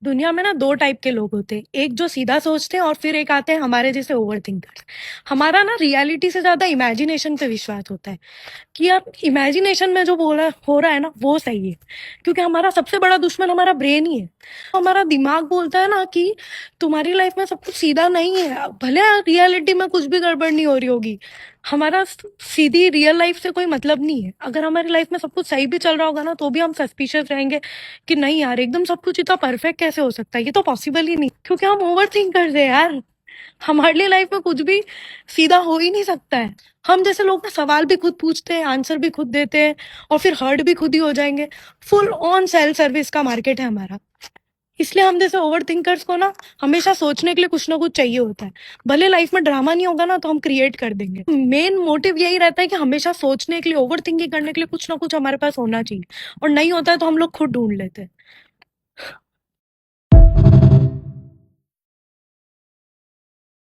दुनिया में ना 2 टाइप के लोग होते हैं। एक जो सीधा सोचते हैं और फिर एक आते हैं हमारे जैसे ओवरथिंकर्स। हमारा ना रियलिटी से ज़्यादा इमेजिनेशन पे विश्वास होता है कि यार इमेजिनेशन में जो बोला हो रहा है ना वो सही है। क्योंकि हमारा सबसे बड़ा दुश्मन हमारा ब्रेन ही है। तो हमारा दिमाग बोलता है ना कि तुम्हारी लाइफ में सब कुछ सीधा नहीं है, भले रियलिटी में कुछ भी गड़बड़ नहीं हो रही होगी। हमारा सीधी रियल लाइफ से कोई मतलब नहीं है। अगर हमारी लाइफ में सब कुछ सही भी चल रहा होगा ना तो भी हम सस्पिशियस रहेंगे कि नहीं यार एकदम सब कुछ इतना परफेक्ट कैसे हो सकता है, ये तो पॉसिबल ही नहीं, क्योंकि हम ओवर थिंक कर रहे हैं यार। हमारे लाइफ में कुछ भी सीधा हो ही नहीं सकता है। हम जैसे लोग ना सवाल भी खुद पूछते हैं, आंसर भी खुद देते हैं और फिर हर्ट भी खुद ही हो जाएंगे। फुल ऑन सेल्फ सर्विस का मार्केट है हमारा। इसलिए हम जैसे ओवर थिंकर्स को ना हमेशा सोचने के लिए कुछ ना कुछ चाहिए होता है। भले लाइफ में ड्रामा नहीं होगा ना तो हम क्रिएट कर देंगे। मेन मोटिव यही रहता है कि हमेशा सोचने के लिए, ओवर थिंकिंग करने के लिए कुछ ना कुछ हमारे पास होना चाहिए, और नहीं होता है तो हम लोग खुद ढूंढ लेते हैं।